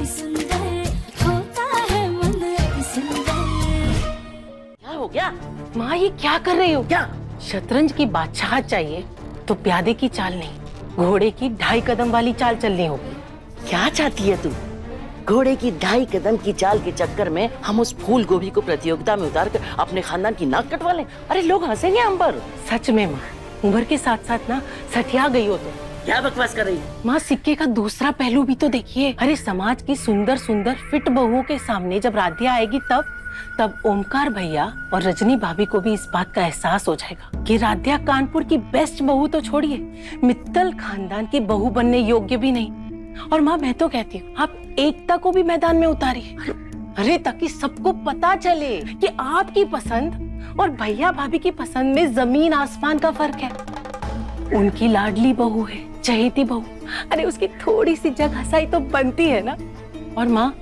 अति सुंदर, होता है मन अति सुंदर। क्या हो गया? माँ ये क्या कर रही हो? क्या? शतरंज की बादशाह चाहिए तो प्यादे की चाल नहीं, घोड़े की 2.5 कदम वाली चाल चलनी होगी। क्या चाहती है तू? घोड़े की 2.5 कदम की चाल के चक्कर में हम उस फूल गोभी को प्रतियोगिता में उतार कर अपने खानदान की नाक कटवा लें? अरे लोग हंसेंगे हम पर। सच में माँ, उम्र के साथ साथ ना सठिया गई हो तो। क्या बकवास कर रही है? माँ सिक्के का दूसरा पहलू भी तो देखिए। अरे समाज की सुंदर सुंदर फिट बहुओं के सामने जब राधिया आएगी तब ओमकार भैया और रजनी भाभी को भी इस बात का एहसास हो जाएगा कि राधिया कानपुर की बेस्ट बहू तो छोड़िए, मित्तल खानदान की बहू बनने योग्य भी नहीं। और माँ मैं तो कहती हूँ आप एकता को भी मैदान में उतारिए। अरे ताकि सबको पता चले कि आपकी पसंद और भैया भाभी की पसंद में जमीन आसमान का फर्क है। उनकी लाडली बहू है, चहेती बहू, अरे उसकी थोड़ी सी जग हंसाई तो बनती है ना। और माँ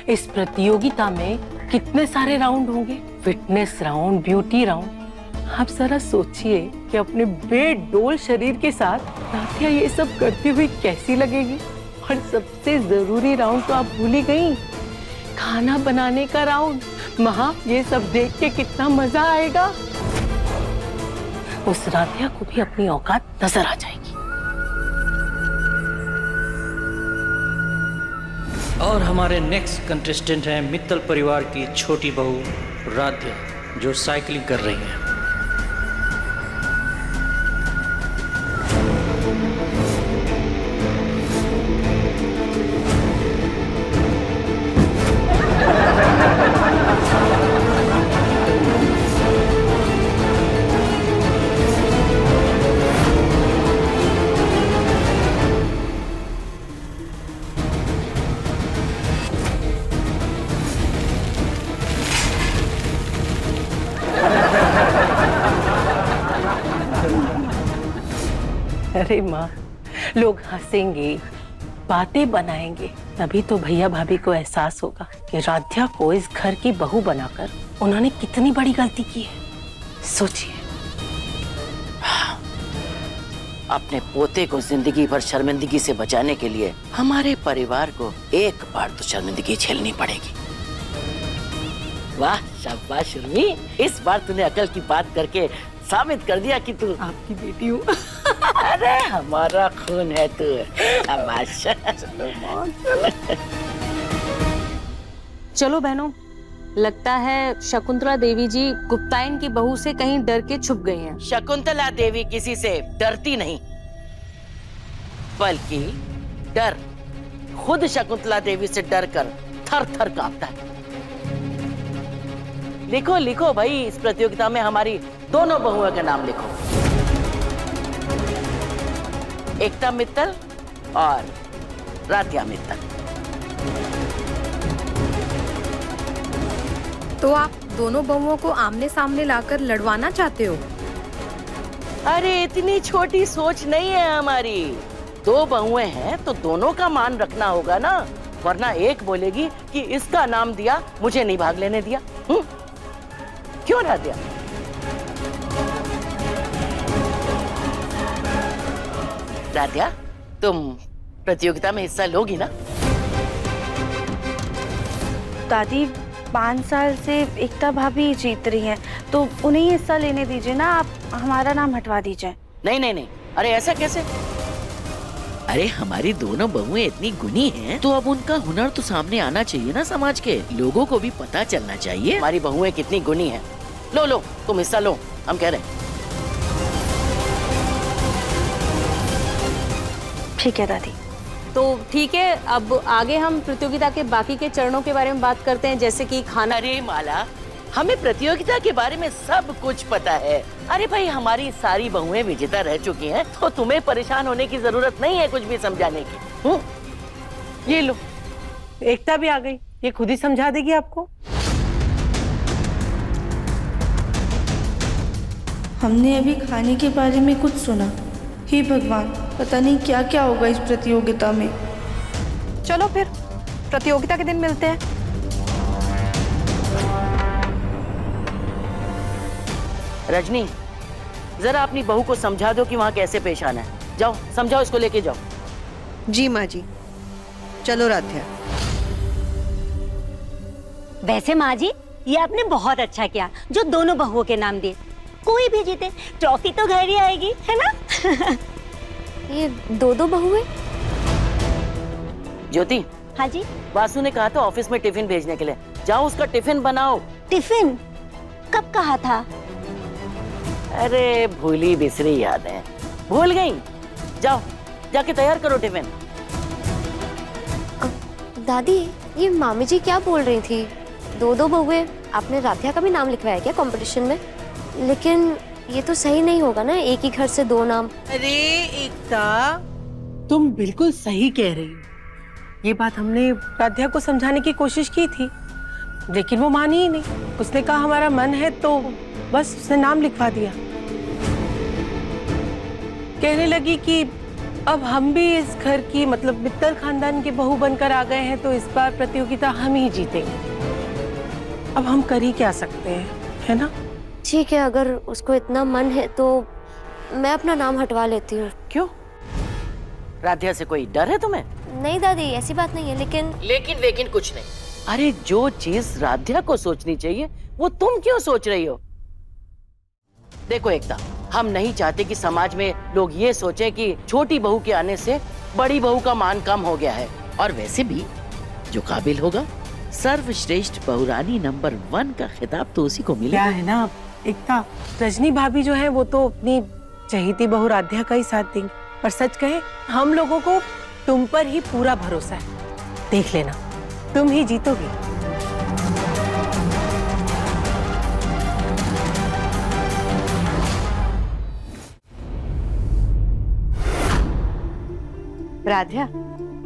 इस प्रतियोगिता में कितने सारे राउंड होंगे, फिटनेस राउंड, ब्यूटी राउंड। आप जरा सोचिए कि अपने बेडोल शरीर के साथ राधिया ये सब करती हुई कैसी लगेगी। और सबसे जरूरी राउंड तो आप भूल ही गई, खाना बनाने का राउंड। माँ ये सब देख के कितना मजा आएगा। उस राधिया को भी अपनी औकात नजर आ जाएगी। और हमारे नेक्स्ट कंटेस्टेंट हैं मित्तल परिवार की छोटी बहू राध्या, जो साइकिलिंग कर रही हैं। अरे माँ, लोग हंसेंगे, बातें बनाएंगे, तभी तो भैया भाभी को एहसास होगा कि राधिया को इस घर की बहू बनाकर उन्होंने कितनी बड़ी गलती की है। सोचिए। अपने पोते को जिंदगी भर शर्मिंदगी से बचाने के लिए हमारे परिवार को एक बार तो शर्मिंदगी झेलनी पड़ेगी। वाह शाबाश उर्मी, इस बार तूने अकल की बात करके साबित कर दिया कि तू आपकी बेटी हूँ। अरे हमारा खून है तू। शाबाश। चलो बहनों, लगता है शकुंतला देवी जी गुप्तायन की बहू से कहीं डर के छुप गई हैं। शकुंतला देवी किसी से डरती नहीं, बल्कि डर खुद शकुंतला देवी से डरकर थर थर कांपता है। लिखो लिखो भाई, इस प्रतियोगिता में हमारी दोनों बहुओं का नाम लिखो, एकता मित्तल और राधिया मित्तल। तो आप दोनों बहुओं को आमने सामने लाकर लड़वाना चाहते हो? अरे इतनी छोटी सोच नहीं है हमारी। 2 बहुएं हैं तो दोनों का मान रखना होगा ना, वरना एक बोलेगी कि इसका नाम दिया, मुझे नहीं भाग लेने दिया। क्यों राधिया? राधिया, तुम प्रतियोगिता में हिस्सा लोगी ना? दादी 5 साल से एकता भाभी जीत रही हैं, तो उन्हें हिस्सा लेने दीजिए ना, आप हमारा नाम हटवा दीजिए। नहीं नहीं नहीं, अरे ऐसा कैसे? अरे हमारी दोनों बहुएं इतनी गुणी हैं, तो अब उनका हुनर तो सामने आना चाहिए ना, समाज के लोगों को भी पता चलना चाहिए हमारी बहुएं कितनी गुणी हैं। लो लो, तुम हिस्सा लो, हम कह रहे हैं। ठीक है दादी। तो ठीक है, अब आगे हम प्रतियोगिता के बाकी के चरणों के बारे में बात करते हैं, जैसे कि खाना। अरे माला, हमें प्रतियोगिता के बारे में सब कुछ पता है। अरे भाई, हमारी सारी बहुएं विजेता रह चुकी हैं, तो तुम्हें परेशान होने की जरूरत नहीं है कुछ भी समझाने की। ये लो, एकता भी आ गई, ये खुद ही समझा देगी आपको। हमने अभी खाने के बारे में कुछ सुना। हे भगवान, पता नहीं क्या क्या होगा इस प्रतियोगिता में। चलो फिर प्रतियोगिता के दिन मिलते हैं। रजनी, जरा अपनी बहू को समझा दो कि वहाँ कैसे पेश आना है। जाओ समझाओ, इसको लेके जाओ। जी माँ जी। चलो राध्या। वैसे माँ जी, ये आपने बहुत अच्छा किया जो दोनों बहुओं के नाम दिए। कोई भी जीते ट्रॉफी तो घर ही आएगी, है ना? ये दो दो बहुएं? ज्योति, हाँ जी। वासु ने कहा था ऑफिस में टिफिन भेजने के लिए, जाओ उसका टिफिन बनाओ। टिफिन कब कहा था? अरे भूली बिसरी यादें, भूल गई। जाओ जाके तैयार करो टिफिन। दादी, ये मामी जी क्या बोल रही थी? दो दो बहुएं? आपने राधिया का भी नाम लिखवाया क्या कंपटीशन में? लेकिन ये तो सही नहीं होगा ना, एक ही घर से दो नाम। अरे एकता, तुम बिल्कुल सही कह रही हो। ये बात हमने राधिया को समझाने की कोशिश की थी, लेकिन वो मानी ही नहीं। उसने कहा हमारा मन है, तो बस उसने नाम लिखवा दिया। कहने लगी कि अब हम भी इस घर की, मतलब मित्तल खानदान के बहू बनकर आ गए हैं, तो इस बार प्रतियोगिता हम ही जीतेंगे। अब हम कर ही क्या सकते हैं, है ना? ठीक है, अगर उसको इतना मन है तो मैं अपना नाम हटवा लेती हूँ। क्यों? राधिया से कोई डर है तुम्हें? नहीं दादी, ऐसी बात नहीं है, लेकिन कुछ नहीं। अरे जो चीज राधिया को सोचनी चाहिए वो तुम क्यों सोच रही हो? देखो एकता, हम नहीं चाहते कि समाज में लोग ये सोचें कि छोटी बहू के आने से बड़ी बहू का मान कम हो गया है। और वैसे भी जो काबिल होगा, सर्वश्रेष्ठ बहुरानी नंबर 1 का खिताब तो उसी को मिलेगा। क्या है ना एकता, रजनी भाभी जो है वो तो अपनी चहेती बहू राधिया का ही साथ देंगी। पर सच कहे, हम लोगों को तुम पर ही पूरा भरोसा है। देख लेना, तुम ही जीतोगी। राधिया,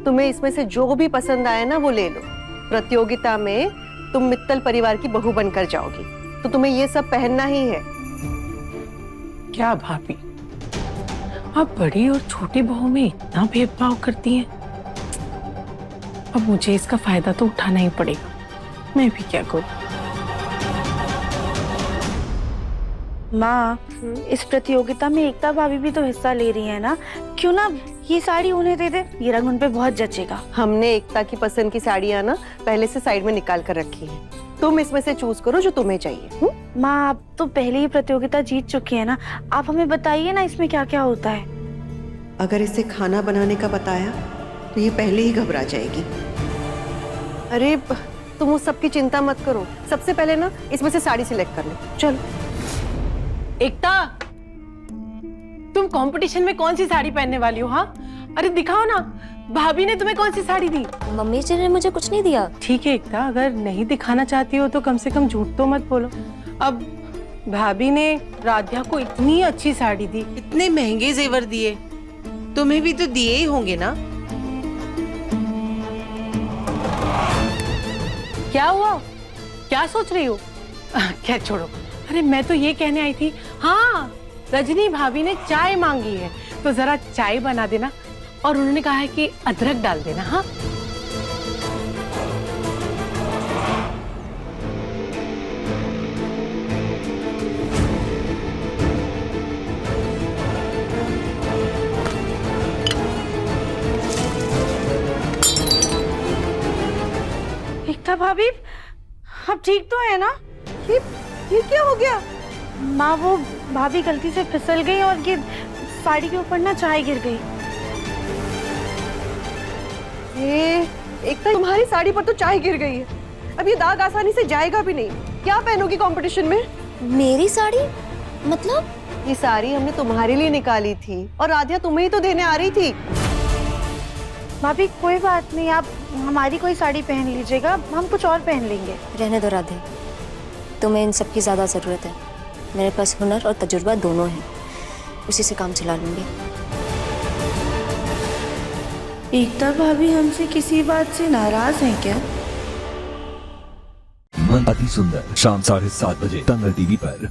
तुम्हें इसमें से जो भी पसंद आया ना वो ले लो। प्रतियोगिता में तुम मित्तल परिवार की बहू बनकर जाओगी, तो तुम्हें ये सब पहनना ही है। क्या भाभी, आप बड़ी और छोटी बहू में इतना भेदभाव करती हैं। अब मुझे इसका फायदा तो उठाना ही पड़ेगा। मैं भी क्या करूं? माँ, इस प्रतियोगिता में एकता भाभी भी तो हिस्सा ले रही है ना, क्यों ना ये साड़ी उन्हें दे दे, ये रंग उन पे बहुत जचेगा। हमने एकता की पसंद की साड़ियाँ ना पहले से साइड में निकाल कर रखी हैं। तुम इसमें से चूज करो जो तुम्हें चाहिए। माँ, आप तो पहले ही प्रतियोगिता जीत चुकी है ना, आप हमें बताइए ना इसमें क्या क्या होता है। अगर इसे खाना बनाने का बताया तो ये पहले ही घबरा जाएगी। अरे तुम उस सब की चिंता मत करो, सबसे पहले ना इसमें से साड़ी सिलेक्ट कर लो। चलो। एकता, तुम कंपटीशन में कौन सी साड़ी पहनने वाली हो? हाँ, अरे दिखाओ ना, भाभी ने तुम्हें कौन सी साड़ी दी? मम्मी जी ने मुझे कुछ नहीं दिया। ठीक है एकता, अगर नहीं दिखाना चाहती हो तो कम से कम झूठ तो मत बोलो। अब भाभी ने राधिया को इतनी अच्छी साड़ी दी, इतने महंगे जेवर दिए, तुम्हें भी तो दिए ही होंगे ना? क्या हुआ? क्या सोच रही हो? क्या छोड़ो। अरे मैं तो ये कहने आई थी, हाँ, रजनी भाभी ने चाय मांगी है, तो जरा चाय बना देना, और उन्होंने कहा है कि अदरक डाल देना। हाँ, एकता भाभी, आप ठीक तो है ना? ये क्या हो गया? माँ, वो भाभी गलती से फिसल गई और ये साड़ी के ऊपर ना चाय गिर गई। एक तो तुम्हारी साड़ी पर तो चाय गिर गई है, अब ये दाग आसानी से जाएगा भी नहीं। क्या पहनोगी कंपटीशन में? मेरी साड़ी? मतलब? ये साड़ी हमने तुम्हारे लिए निकाली थी और राधिया तुम्हें ही तो देने आ रही थी। भाभी कोई बात नहीं, आप हमारी कोई साड़ी पहन लीजिएगा, हम कुछ और पहन लेंगे। रहने दो राधे, तुम्हें इन सब की ज्यादा जरूरत है। मेरे पास हुनर और तजुर्बा दोनों है, उसी से काम चला लूंगी। एकता भाभी हमसे किसी बात से नाराज हैं क्या? मन अति सुंदर, शाम 7:30 बजे तंग टीवी पर।